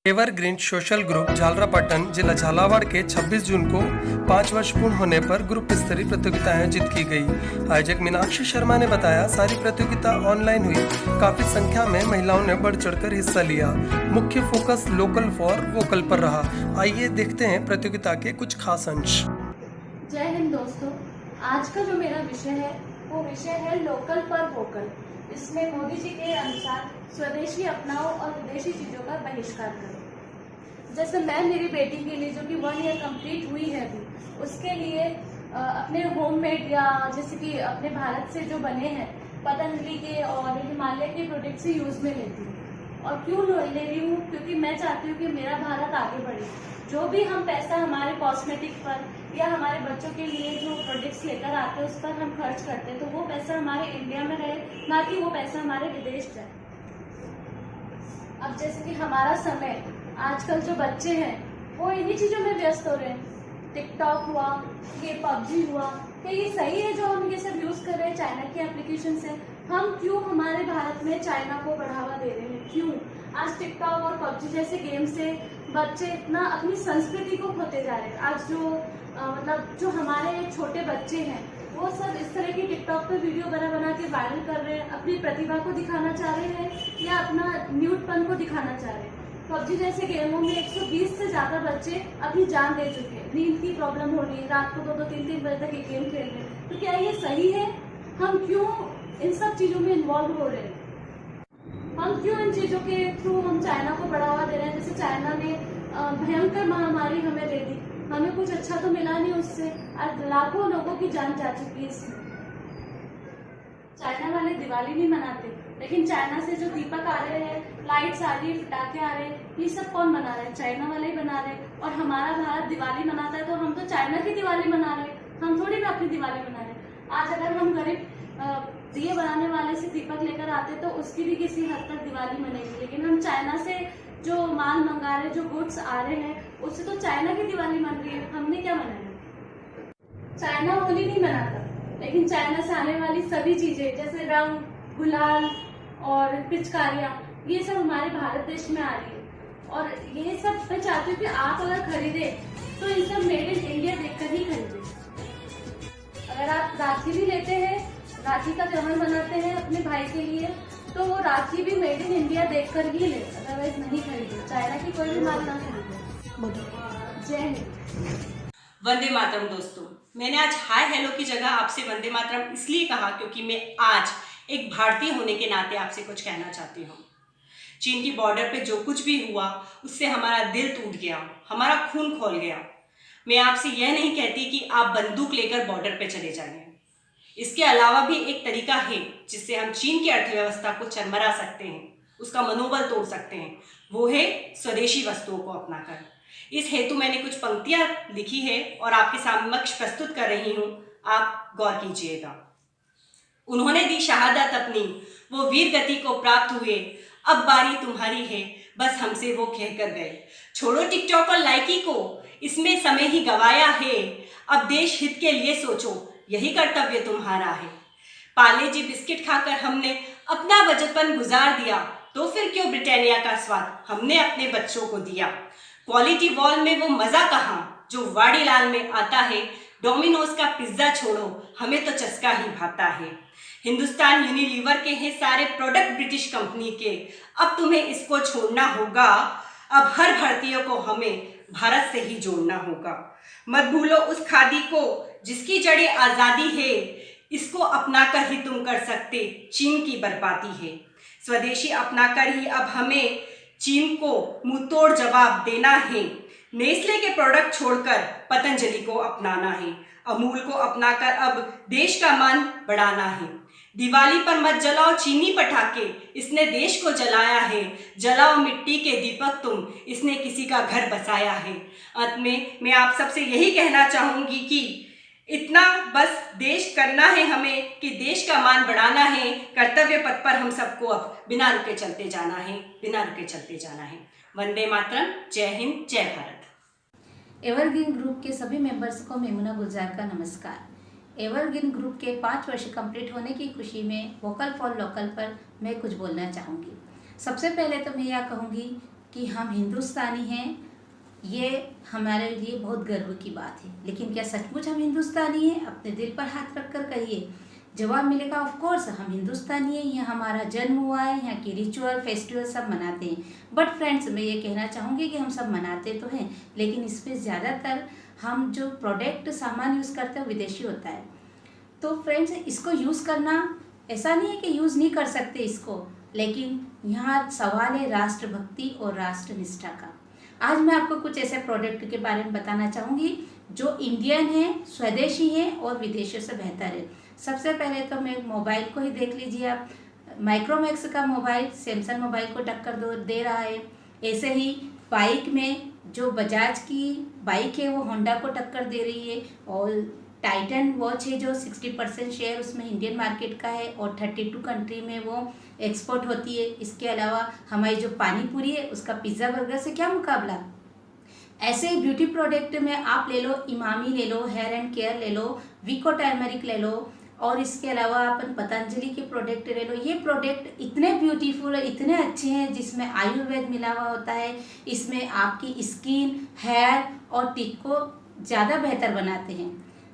Evergreen social group Jhalrapatan जिला झालावाड़ के 26 जून को 5 वर्ष पूर्ण होने पर ग्रुप स्तरीय प्रतियोगिता आयोजित की गई। आयोजक मीनाक्षी शर्मा ने बताया, सारी प्रतियोगिता ऑनलाइन हुई। काफी संख्या में महिलाओं ने बढ़ चढ़कर हिस्सा लिया। मुख्य फोकस लोकल फॉर वोकल पर रहा। आइए देखते हैं प्रतियोगिता के कुछ खास अंश। जय हिंद दोस्तों, आज का जो मेरा विषय है वो विषय है लोकल पर वोकल। इसमें मोदी जी के अनुसार स्वदेशी अपनाओ और विदेशी चीज़ों का बहिष्कार करो। जैसे मैं मेरी बेटी के लिए जो कि 1 ईयर कंप्लीट हुई है अभी, उसके लिए अपने होममेड या जैसे कि अपने भारत से जो बने हैं पतंजलि के और हिमालय के प्रोडक्ट्स ही यूज़ में लेती हूँ। और क्यों ले रही हूँ? क्योंकि मैं चाहती हूँ कि मेरा भारत आगे बढ़े। जो भी हम पैसा हमारे कॉस्मेटिक पर या हमारे बच्चों के लिए जो प्रोडक्ट्स लेकर आते हैं उस पर हम खर्च करते हैं, तो वो पैसा हमारे इंडिया में रहे, ना कि वो पैसा हमारे विदेश जाए। अब जैसे कि हमारा समय, आजकल जो बच्चे हैं वो इन्हीं चीज़ों में व्यस्त हो रहे हैं। टिकटॉक हुआ, ये पबजी हुआ, क्या ये सही है जो हम ये सब यूज़ कर रहे हैं चाइना की एप्लीकेशन से? हम क्यों हमारे भारत में चाइना को बढ़ावा दे रहे हैं? क्यों आज टिकटॉक और पबजी जैसे गेम से बच्चे इतना अपनी संस्कृति को खोते जा रहे हैं? आज जो हमारे छोटे बच्चे हैं वो सब इस तरह की टिकटॉक पे वीडियो बना के वायरल कर रहे हैं, अपनी प्रतिभा को दिखाना चाह रहे हैं या अपना न्यूडपन को दिखाना चाह रहे हैं। पबजी जैसे गेमों में 120 से ज़्यादा बच्चे अपनी जान दे चुके हैं। नींद की प्रॉब्लम हो रही है, रात को 2-2, 3-3 बजे तक ये गेम खेल रहे हैं। तो क्या ये सही है? हम क्यों इन सब चीज़ों में इन्वॉल्व हो रहे हैं? हम क्यों इन चीज़ों के थ्रू हम चाइना को बढ़ावा दे रहे हैं? जैसे चाइना ने भयंकर महामारी हमें दे दी, हमें कुछ अच्छा तो मिला नहीं उससे, आज लाखों लोगों की जान जा चुकी है इसमें। चाइना वाले दिवाली नहीं मनाते, लेकिन चाइना से जो दीपक आ रहे हैं, लाइट्स आ रही है, पटाखे आ रहे हैं, ये सब कौन बना रहे हैं? चाइना वाले ही बना रहे हैं। और हमारा भारत दिवाली मनाता है तो हम तो चाइना की दिवाली मना रहे हैं, हम थोड़ी ना अपनी दिवाली मना रहे हैं। आज अगर हम गरीब दिए बनाने वाले से दीपक लेकर आते तो उसकी भी किसी हद तक दिवाली मनेगी, लेकिन हम चाइना से जो माल मंगा रहे, जो गुड्स आ रहे हैं, उससे तो चाइना की दिवाली मन रही है। हमने क्या मनाया? चाइना होली नहीं मनाता, लेकिन चाइना से आने वाली सभी चीजें जैसे रंग, गुलाल और पिचकारियां, ये सब हमारे भारत देश में आ रही है। और ये सब मैं चाहती हूँ कि आप अगर खरीदे तो ये सब मेड इन इंडिया देखकर ही खरीदे। अगर आप राखी भी लेते हैं, राखी का त्योहार मनाते हैं अपने भाई के लिए, तो वो राखी भी मेड इन इंडिया देखकर ही ले, अदरवाइज नहीं खरीदे। चाइना की कोई भी माल ना खरीदे। जय हिंद। वंदे मातरम। दोस्तों, मैंने आज हाय हेलो की जगह आपसे वंदे मातरम इसलिए कहा क्योंकि मैं आज एक भारतीय होने के नाते आपसे कुछ कहना चाहती हूँ। चीन की बॉर्डर पे जो कुछ भी हुआ उससे हमारा दिल टूट गया, हमारा खून खौल गया। मैं आपसे यह नहीं कहती कि आप बंदूक लेकर बॉर्डर पे चले जाइए। इसके अलावा भी एक तरीका है जिससे हम चीन की अर्थव्यवस्था को चरमरा सकते हैं, उसका मनोबल तोड़ सकते हैं। वो है स्वदेशी वस्तुओं को अपनाकर। इस हेतु मैंने कुछ पंक्तियां लिखी है और आपके समक्ष प्रस्तुत कर रही हूं, आप गौर कीजिएगा। उन्होंने दी शहादत अपनी, वो वीर गति को प्राप्त हुए, अब बारी तुम्हारी है, बस हमसे वो कहकर गए। छोड़ो टिकटॉक और लाइकी को, इसमें समय ही गवाया है, अब देश हित के लिए सोचो, यही कर्तव्य तुम्हारा है। पाले जी बिस्किट खाकर हमने अपना बचपन गुजार दिया, तो फिर क्यों ब्रिटानिया का स्वाद हमने अपने बच्चों को दिया। क्वालिटी वॉल में वो मजा कहाँ जो वाड़ीलाल में आता है, डोमिनोज का पिज्जा छोड़ो, हमें तो चस्का ही भाता है। हिंदुस्तान यूनिलीवर के हैं सारे प्रोडक्ट ब्रिटिश कंपनी के, अब तुम्हें इसको छोड़ना होगा। अब हर भारतीय को हमें भारत से ही जोड़ना होगा। मत भूलो उस खादी को जिसकी जड़ें आज़ादी है, इसको अपनाकर ही तुम कर सकते चीन की बर्बादी है। स्वदेशी अपनाकर ही अब हमें चीन को मुंह तोड़ जवाब देना है। नेस्ले के प्रोडक्ट छोड़कर पतंजलि को अपनाना है। अमूल को अपनाकर अब देश का मान बढ़ाना है। दिवाली पर मत जलाओ चीनी पटाखे, इसने देश को जलाया है। जलाओ मिट्टी के दीपक तुम, इसने किसी का घर बसाया है। अंत में मैं आप सबसे यही कहना चाहूँगी कि इतना बस देश करना है हमें कि देश का मान बढ़ाना है। कर्तव्य पथ पर हम सबको अब बिना रुके चलते जाना है, बिना रुके चलते जाना है। वंदे मातरम। जय हिंद, जय भारत। एवरग्रीन ग्रुप के सभी मेंबर्स को मेमुना गुलजार का नमस्कार। एवरग्रीन ग्रुप के 5 वर्ष कंप्लीट होने की खुशी में वोकल फॉर लोकल पर मैं कुछ बोलना चाहूँगी। सबसे पहले तो मैं यह कहूँगी कि हम हिंदुस्तानी हैं, ये हमारे लिए बहुत गर्व की बात है। लेकिन क्या सचमुच हम हिंदुस्तानी हैं? अपने दिल पर हाथ रख कर कहिए। जवाब मिलेगा ऑफ कोर्स हम हिंदुस्तानी हैं, यहाँ हमारा जन्म हुआ है, यहाँ की रिचुअल फेस्टिवल सब मनाते हैं। बट फ्रेंड्स, मैं ये कहना चाहूँगी कि हम सब मनाते तो हैं, लेकिन इसमें ज़्यादातर हम जो प्रोडक्ट सामान यूज़ करते हैं विदेशी होता है। तो फ्रेंड्स, इसको यूज़ करना ऐसा नहीं है कि यूज़ नहीं कर सकते इसको, लेकिन यहाँ सवाल है राष्ट्रभक्ति और राष्ट्रनिष्ठा का। आज मैं आपको कुछ ऐसे प्रोडक्ट के बारे में बताना चाहूँगी जो इंडियन है, स्वदेशी है और विदेशों से बेहतर है। सबसे पहले तो मैं मोबाइल को ही देख लीजिए आप। माइक्रोमैक्स का मोबाइल सैमसंग मोबाइल को टक्कर दे रहा है। ऐसे ही बाइक में जो बजाज की बाइक है वो होंडा को टक्कर दे रही है। और टाइटन वॉच है जो 60% शेयर उसमें इंडियन मार्केट का है और 32 कंट्री में वो एक्सपोर्ट होती है। इसके अलावा हमारी जो पानी पूरी है उसका पिज़्ज़ा बर्गर से क्या मुकाबला। ऐसे ही ब्यूटी प्रोडक्ट में आप ले लो इमामी ले लो, हेयर एंड केयर ले लो, विको टर्मरिक ले लो, और इसके अलावा अपन पतंजलि के प्रोडक्ट ले लो। ये प्रोडक्ट इतने ब्यूटीफुल और इतने अच्छे हैं जिसमें आयुर्वेद मिला हुआ होता है। इसमें आपकी स्किन, हेयर और टिक को ज़्यादा बेहतर बनाते हैं।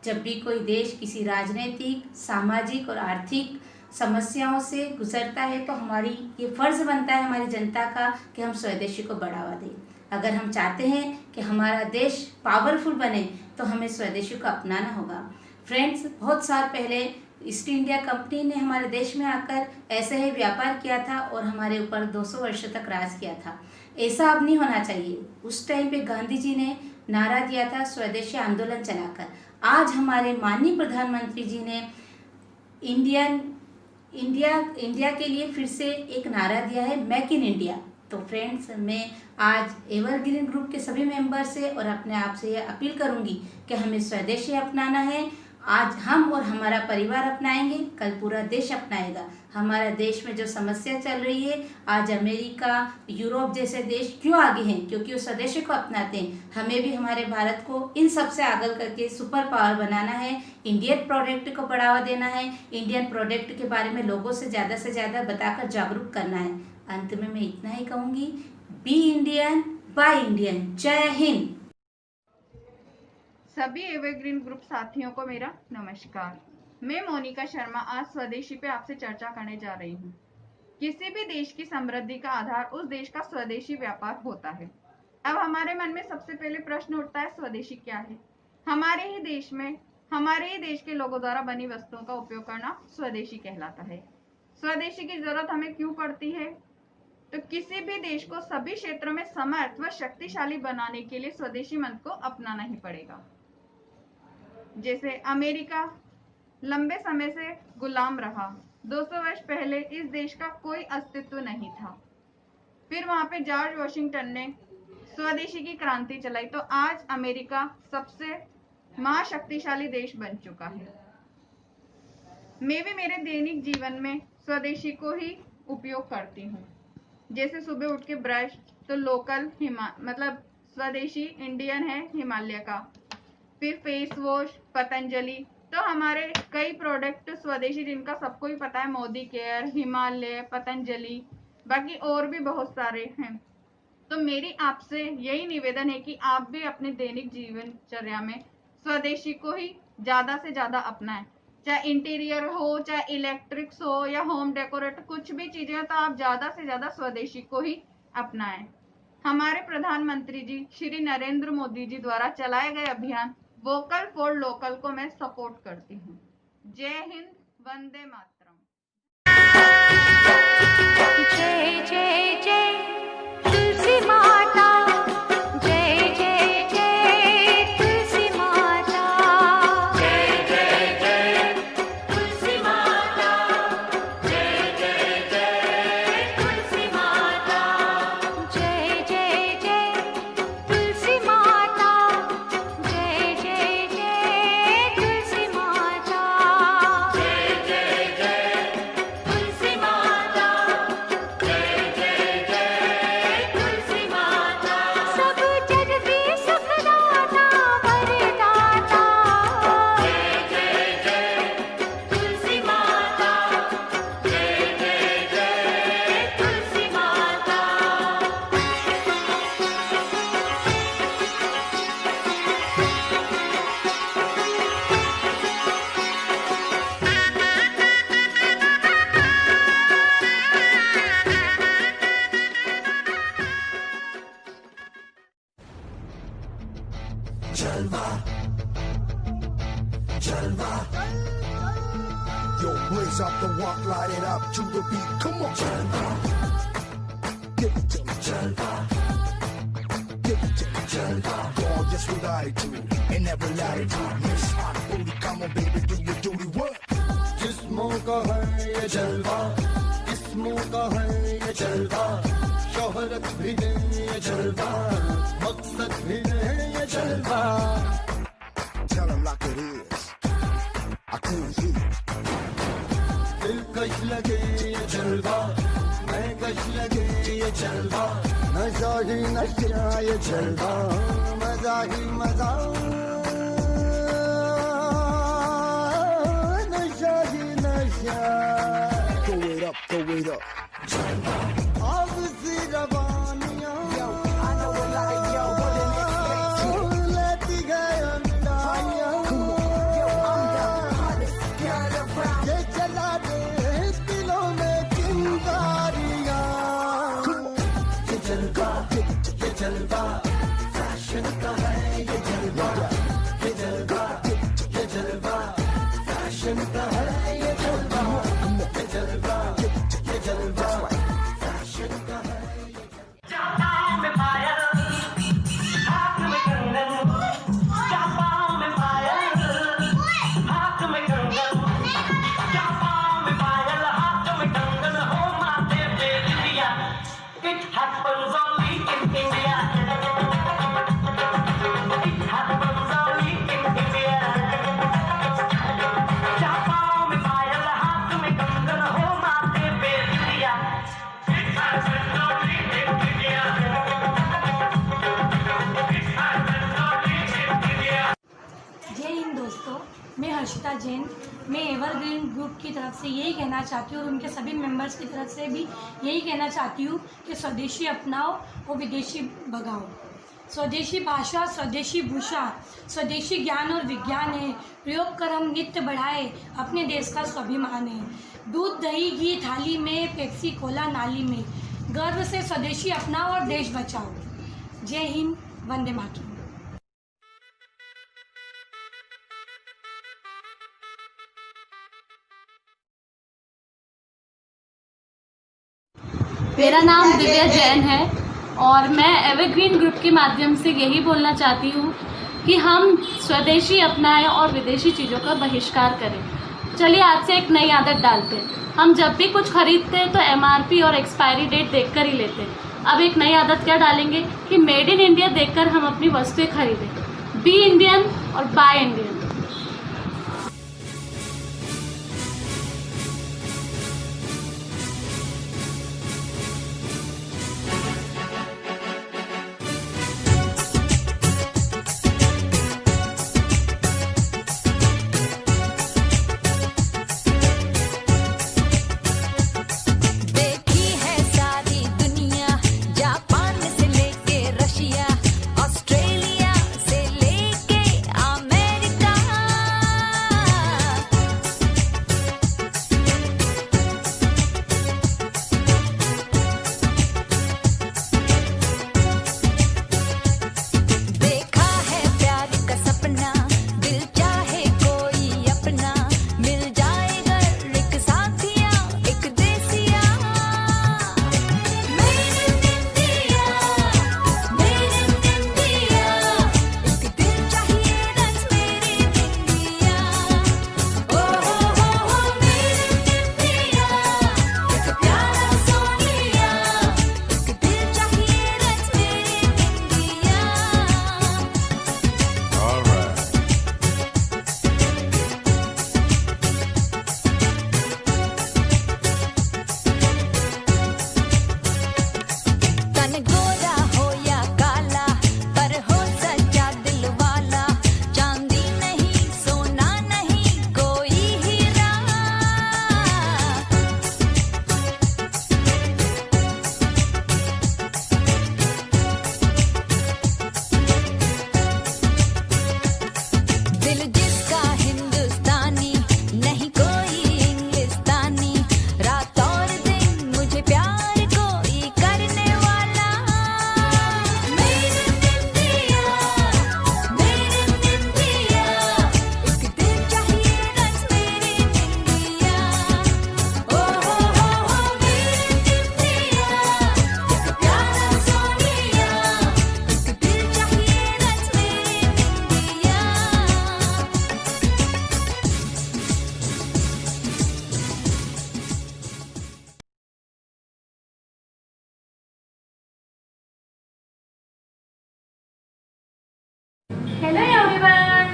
जब भी कोई देश किसी राजनीतिक, सामाजिक और आर्थिक समस्याओं से गुजरता है तो हमारी ये फ़र्ज़ बनता है हमारी जनता का कि हम स्वदेशी को बढ़ावा दें। अगर हम चाहते हैं कि हमारा देश पावरफुल बने तो हमें स्वदेशी को अपनाना होगा। फ्रेंड्स, बहुत साल पहले ईस्ट इंडिया कंपनी ने हमारे देश में आकर ऐसे ही व्यापार किया था और हमारे ऊपर 200 वर्षों तक राज किया था। ऐसा अब नहीं होना चाहिए। उस टाइम पे गांधी जी ने नारा दिया था स्वदेशी आंदोलन चलाकर। आज हमारे माननीय प्रधानमंत्री जी ने इंडिया के लिए फिर से एक नारा दिया है, मेक इन इंडिया। तो फ्रेंड्स, मैं आज एवरग्रीन ग्रुप के सभी मेंबर से और अपने आप से यह अपील करूंगी कि हमें स्वदेशी अपनाना है। आज हम और हमारा परिवार अपनाएंगे, कल पूरा देश अपनाएगा। हमारा देश में जो समस्या चल रही है, आज अमेरिका, यूरोप जैसे देश क्यों आगे हैं? क्योंकि वो स्वदेशी को अपनाते हैं। हमें भी हमारे भारत को इन सब से आगे करके सुपर पावर बनाना है, इंडियन प्रोडक्ट को बढ़ावा देना है, इंडियन प्रोडक्ट के बारे में लोगों से ज़्यादा बताकर जागरूक करना है। अंत में मैं इतना ही कहूँगी, बी इंडियन बाय इंडियन। जय हिंद। सभी एवरग्रीन ग्रुप साथियों को मेरा नमस्कार। मैं मोनिका शर्मा आज स्वदेशी पे आपसे चर्चा करने जा रही हूँ। किसी भी देश की समृद्धि का आधार उस देश का स्वदेशी व्यापार होता है। अब हमारे मन में सबसे पहले प्रश्न उठता है, स्वदेशी क्या है? हमारे ही देश में हमारे ही देश के लोगों द्वारा बनी वस्तुओं का उपयोग करना स्वदेशी कहलाता है। स्वदेशी की जरूरत हमें क्यों पड़ती है? तो किसी भी देश को सभी क्षेत्रों में समर्थ व शक्तिशाली बनाने के लिए स्वदेशी मंत्र को अपनाना ही पड़ेगा। जैसे अमेरिका लंबे समय से गुलाम रहा, 200 वर्ष पहले इस देश का कोई अस्तित्व नहीं था। फिर वहां पे जॉर्ज वॉशिंगटन ने स्वदेशी की क्रांति चलाई तो आज अमेरिका सबसे महाशक्तिशाली देश बन चुका है। मैं भी मेरे दैनिक जीवन में स्वदेशी को ही उपयोग करती हूँ। जैसे सुबह उठ के ब्रश तो लोकल मतलब स्वदेशी इंडियन है हिमालय का। फिर फेस वॉश पतंजलि, तो हमारे कई प्रोडक्ट स्वदेशी जिनका सबको ही पता है, मोदी केयर, हिमालय, पतंजलि, बाकी और भी बहुत सारे हैं। तो मेरी आपसे यही निवेदन है कि आप भी अपने दैनिक जीवनचर्या में स्वदेशी को ही ज्यादा से ज्यादा अपनाएं। चाहे इंटीरियर हो, चाहे इलेक्ट्रिक्स हो या होम डेकोरेट, कुछ भी चीजें हो तो आप ज्यादा से ज्यादा स्वदेशी को ही अपनाएं। हमारे प्रधानमंत्री जी श्री नरेंद्र मोदी जी द्वारा चलाए गए अभियान वोकल फॉर लोकल को मैं सपोर्ट करती हूँ। जय हिंद, वंदे मातरम। जय जय जय तुलसी माता, जय जय जय तुलसी माता, जय जय जय तुलसी माता, जय जय जय तुलसी माता, जय जय जय तुलसी माता, जय जय जय तुलसी माता, जय जय जय तुलसी माता, जय जय जय Yo, blaze up the walk, light it up to the beat. Come on, give it to me, give it to me, gorgeous with attitude and every latitude. Miss Hot Booty, come on, baby, do your duty. What? जिस्मों का है ये जलवा, जिस्मों का है ये जलवा, शोहरत भी है ये जलवा, मकसद भी है ये जलवा. Tell them like it is. I couldn't hear. दिलकश लगे ये जलवा, मैं कश लगे ये जलवा, नशा ही नशा ये जलवा, मजा ही मजा, नशा ही नशा. Throw it up, throw it up. आग सी रवानियां, लेती गए अंगड़ाइयां, ये चला दे दिलों में चिंगारियां. ये जलवा, फैशन का है ये जलवा, ये जलवा, फैशन का है ये जलवा, ये जलवा, फैशन का है. It happens only in India. It happens only in India. चापाओं में पायल, हाथ में कंगन, हो माथे पे बिंदिया. It happens only in India. It happens only in India. जय हिंद दोस्तों, मैं हर्षिता जैन। मैं एवरग्रीन ग्रुप की तरफ से यही कहना चाहती हूँ और उनके सभी मेंबर्स की तरफ से भी यही कहना चाहती हूँ कि स्वदेशी अपनाओ और विदेशी भगाओ. स्वदेशी भाषा, स्वदेशी भूषा, स्वदेशी ज्ञान और विज्ञान है. प्रयोग कर हम नित्य बढ़ाए अपने देश का स्वाभिमान है. दूध दही घी थाली में, पेप्सी कोला नाली में. गर्व से स्वदेशी अपनाओ और देश बचाओ. जय हिंद, वंदे मातरम. मेरा नाम दिव्या जैन है और मैं एवरग्रीन ग्रुप के माध्यम से यही बोलना चाहती हूँ कि हम स्वदेशी अपनाएं और विदेशी चीज़ों का बहिष्कार करें. चलिए आज से एक नई आदत डालते हैं. हम जब भी कुछ खरीदते हैं तो MRP और एक्सपायरी डेट देखकर ही लेते हैं. अब एक नई आदत क्या डालेंगे कि मेड इन इंडिया देखकर हम अपनी वस्तुएं खरीदें. बी इंडियन और बाय इंडियन. देखी है सारी दुनिया, जापान से लेके रशिया, ऑस्ट्रेलिया से लेके अमेरिका,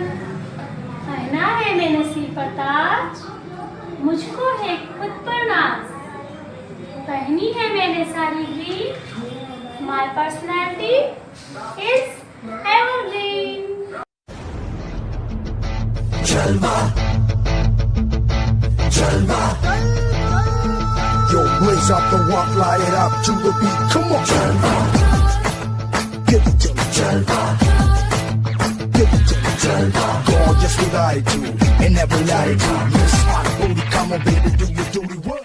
पहना है मैंने सिर पर ताज, मुझको है खुद पर नाज। पहनी है मैंने sari green, my personality is evergreen. Jalva, Jalva. Yo, blaze up the walk, light it up to the beat. Come on, Jalva. Give it to me, Jalva. Give it to me, Jalva. Gorgeous with attitude and every latitude. Miss Hot Booty, come on, baby, do your duty. What?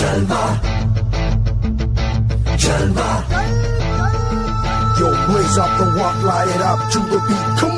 Jalva, Jalva. Yo, blaze up the walk, light it up to the beat. Come on.